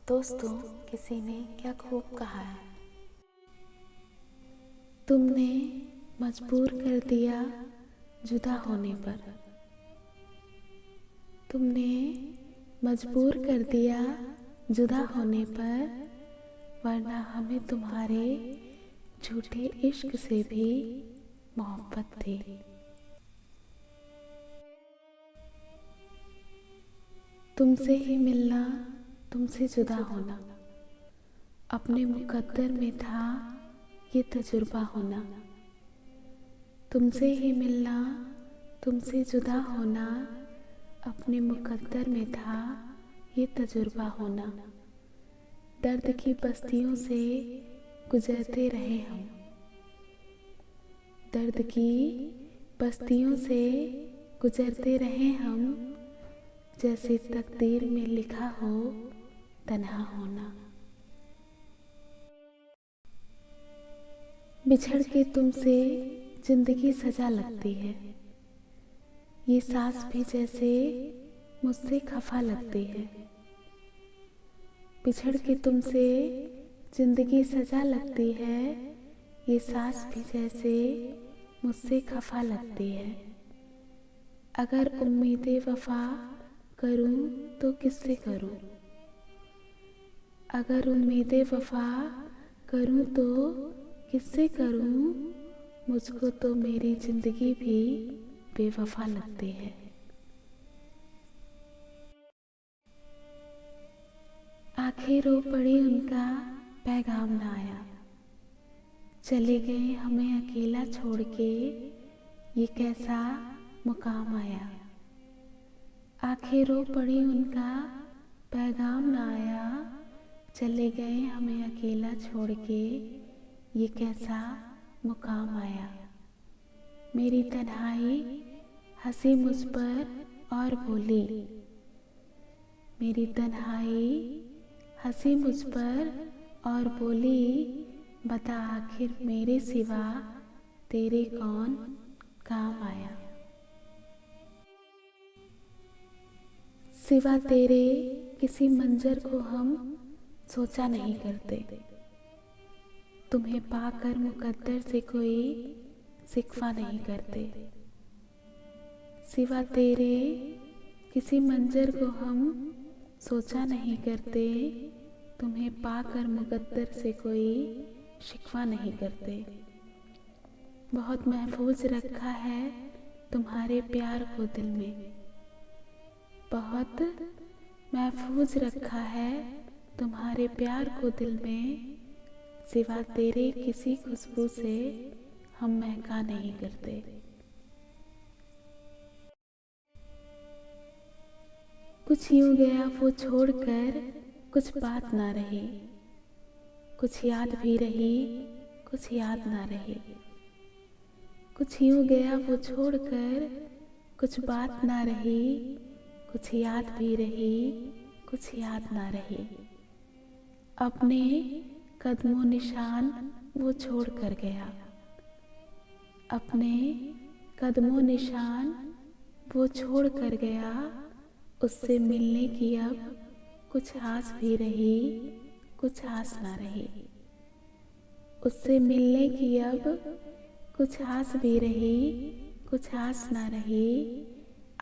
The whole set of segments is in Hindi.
दोस्तों, किसी ने क्या खूब कहा है, तुमने मजबूर कर दिया जुदा होने पर। तुमने मजबूर कर दिया जुदा होने पर, वरना हमें तुम्हारे झूठे इश्क से भी मोहब्बत थी। तुमसे ही मिलना, तुमसे जुदा होना, अपने मुकद्दर में था ये तजुर्बा होना। तुमसे ही मिलना, तुमसे जुदा होना, अपने मुकद्दर में था ये तजुर्बा होना। दर्द की बस्तियों से गुजरते रहे हम, दर्द की बस्तियों से गुजरते रहे हम, जैसे तकदीर में लिखा हो तन्हा होना। बिछड़ के तुमसे जिंदगी सजा लगती है, ये सांस भी जैसे मुझसे खफा लगती है। बिछड़ के तुमसे जिंदगी सजा लगती है, ये सांस भी जैसे मुझसे खफा लगती है। अगर उम्मीदें वफा करूं तो किससे करूं, अगर उम्मीदें वफा करूं तो किससे करूं, मुझको तो मेरी जिंदगी भी बेवफा लगती है। आंखें रो पड़ी उनका पैगाम ना आया, चले गए हमें अकेला छोड़ के, ये कैसा मुकाम आया। आंखें रो पड़ी उनका पैगाम ना आया, चले गए हमें अकेला छोड़ के, ये कैसा मुकाम आया। मेरी तन्हाई हंसी मुझ पर और बोली, मेरी तन्हाई हंसी मुझ पर और बोली, बता आखिर मेरे सिवा तेरे कौन काम आया। सिवा तेरे किसी मंजर को हम सोचा नहीं करते, तुम्हें पाकर मुकद्दर से कोई शिकवा नहीं करते। सिवा तेरे किसी मंजर को हम सोचा नहीं करते, तुम्हें पाकर मुकद्दर से कोई शिकवा नहीं करते। बहुत महफूज रखा है तुम्हारे प्यार को दिल में, बहुत महफूज रखा है तुम्हारे प्यार को दिल में, सिवा तेरे किसी खुशबू से हम महका नहीं करते। कुछ यूं गया वो छोड़कर, कुछ बात ना रही, कुछ याद भी रही, कुछ याद ना रही। कुछ यूं गया वो छोड़कर, कुछ बात ना रही, कुछ याद भी रही, कुछ याद ना रही। अपने कदमों निशान वो छोड़ कर गया, अपने कदमों निशान वो छोड़ कर गया, उससे मिलने की अब कुछ आस भी रही, कुछ आस ना रही। उससे मिलने की अब कुछ आस भी रही, कुछ आस ना रही।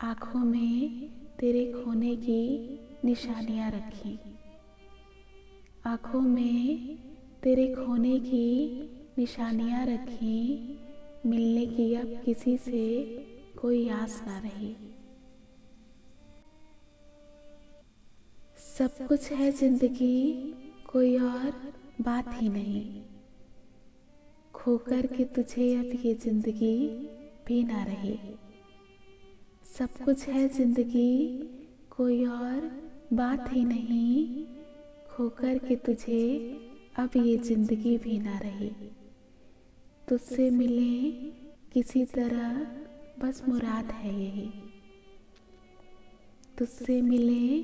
आँखों में तेरे खोने की निशानियाँ रखी, आँखों में तेरे खोने की निशानियाँ रखी, मिलने की अब किसी से कोई आस ना रही। सब कुछ है जिंदगी, कोई और बात ही नहीं, खोकर के तुझे अब ये जिंदगी भी ना रही। सब कुछ है जिंदगी, कोई और बात ही नहीं, खोकर के तुझे अब ये जिंदगी भी ना रही। तुझसे मिले किसी तरह बस मुराद है यही, तुझसे मिले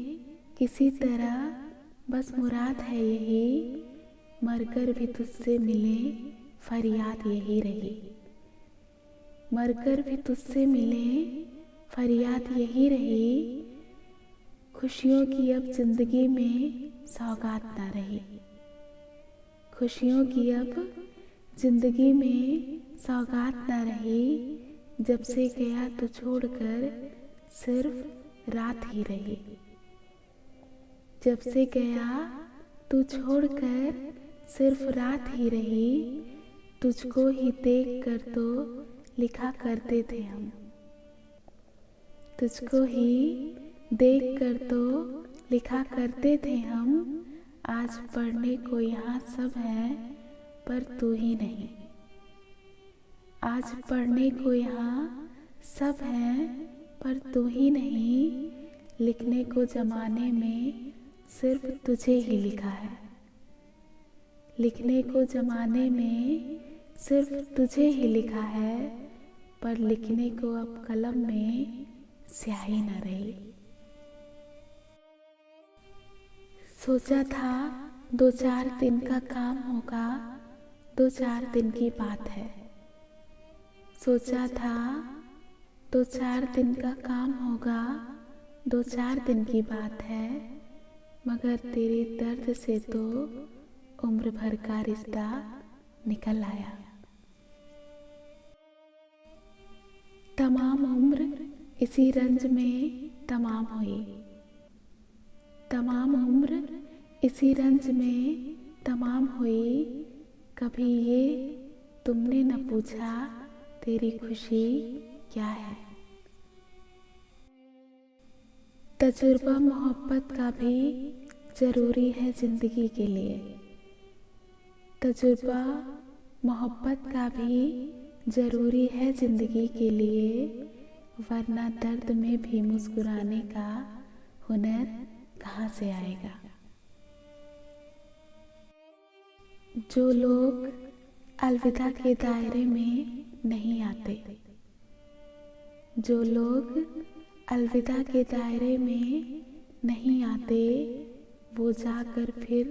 किसी तरह बस मुराद है यही, मरकर भी तुझसे मिले फरियाद यही रही। मरकर भी तुझसे मिले फरियाद यही रही, खुशियों की अब जिंदगी में सौगात ना रही। खुशियों की अब जिंदगी में सौगात ना रही। जब से गया तो छोड़कर सिर्फ रात ही रही। जब से गया तू छोड़कर सिर्फ रात ही रही। तुझको ही देख कर तो लिखा करते थे हम। तुझको ही देख कर तो लिखा करते थे हम। आज पढ़ने को यहाँ सब है पर तू ही नहीं। आज पढ़ने को यहाँ सब है पर तू ही नहीं। लिखने को जमाने में सिर्फ तुझे ही लिखा है। लिखने को जमाने में सिर्फ तुझे ही लिखा है। पर लिखने को अब कलम में स्याही न रही। सोचा था 2-4 दिन का काम होगा, 2-4 दिन की बात है। सोचा था 2-4 दिन का काम होगा, 2-4 दिन की बात है। मगर तेरे दर्द से तो उम्र भर का रिश्ता निकल आया। तमाम उम्र इसी रंज में तमाम हुई। तमाम उम्र इसी रंज में तमाम हुई। कभी ये तुमने न पूछा तेरी खुशी क्या है। तजुर्बा मोहब्बत का भी जरूरी है जिंदगी के लिए। तजुर्बा मोहब्बत का भी जरूरी है जिंदगी के लिए। वरना दर्द में भी मुस्कुराने का हुनर कहाँ से आएगा। जो लोग अलविदा के दायरे में नहीं आते, जो लोग अलविदा के दायरे में नहीं आते, वो जाकर फिर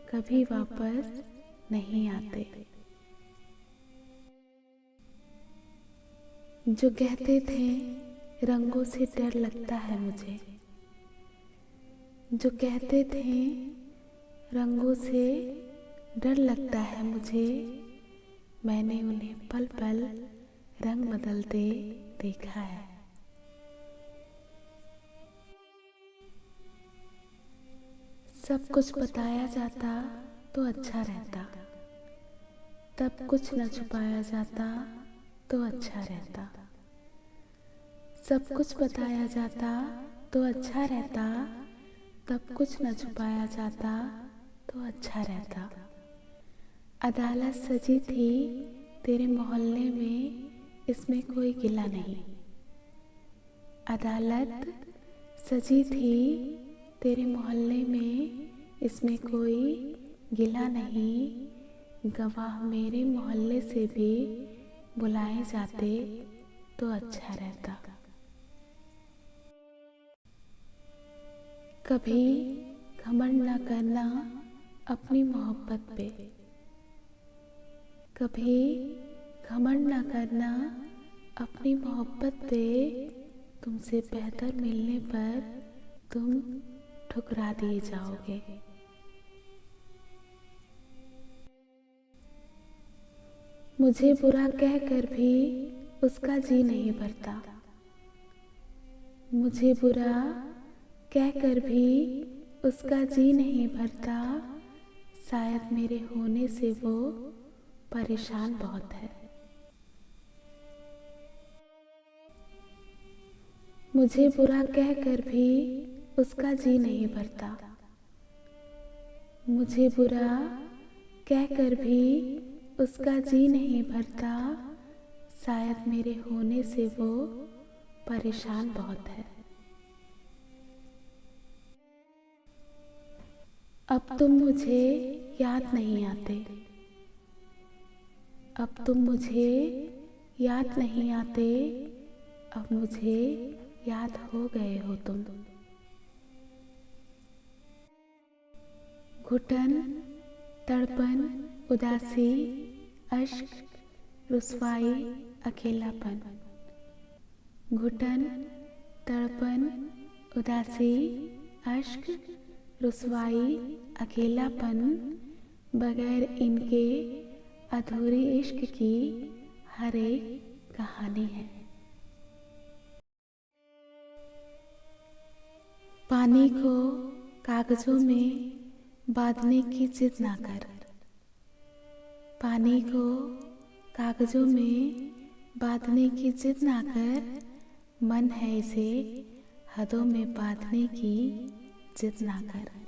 कभी वापस नहीं आते। जो कहते थे रंगों से डर लगता है मुझे, जो कहते थे रंगों से डर लगता है मुझे, मैंने उन्हें पल पल रंग बदलते देखा है। सब कुछ बताया जाता तो अच्छा रहता, तब कुछ न छुपाया जाता तो अच्छा रहता। सब कुछ बताया जाता तो अच्छा रहता, तब कुछ न छुपाया जाता तो अच्छा रहता। अदालत सजी थी तेरे मोहल्ले में, इसमें कोई गिला नहीं। अदालत सजी थी तेरे मोहल्ले में, इसमें कोई गिला नहीं। गवाह मेरे मोहल्ले से भी बुलाए जाते तो अच्छा रहता। कभी घमंड न करना अपनी मोहब्बत पे, कभी घमंड न करना अपनी मोहब्बत पे। तुमसे बेहतर मिलने पर तुम ठुकरा दिए जाओगे। मुझे बुरा कहकर भी उसका जी नहीं भरता। मुझे बुरा कहकर भी उसका जी नहीं भरता। शायद मेरे होने से वो परेशान बहुत है। मुझे बुरा कहकर भी उसका जी नहीं भरता। मुझे बुरा कहकर भी उसका जी नहीं भरता। शायद मेरे होने से वो परेशान बहुत है। अब तुम मुझे याद नहीं आते, अब तुम मुझे याद नहीं आते। अब मुझे याद हो गए हो तुम। घुटन, तड़पन, उदासी, अश्क, रुसवाई, अकेलापन। घुटन, तड़पन, उदासी, अश्क, रुसवाई, अकेलापन, बगैर इनके अधूरी इश्क की हर एक कहानी है। पानी को कागजों में बांधने की जिद ना कर। पानी को कागजों में बांधने की जिद ना कर, मन है इसे हदों में बांधने की जिद ना कर।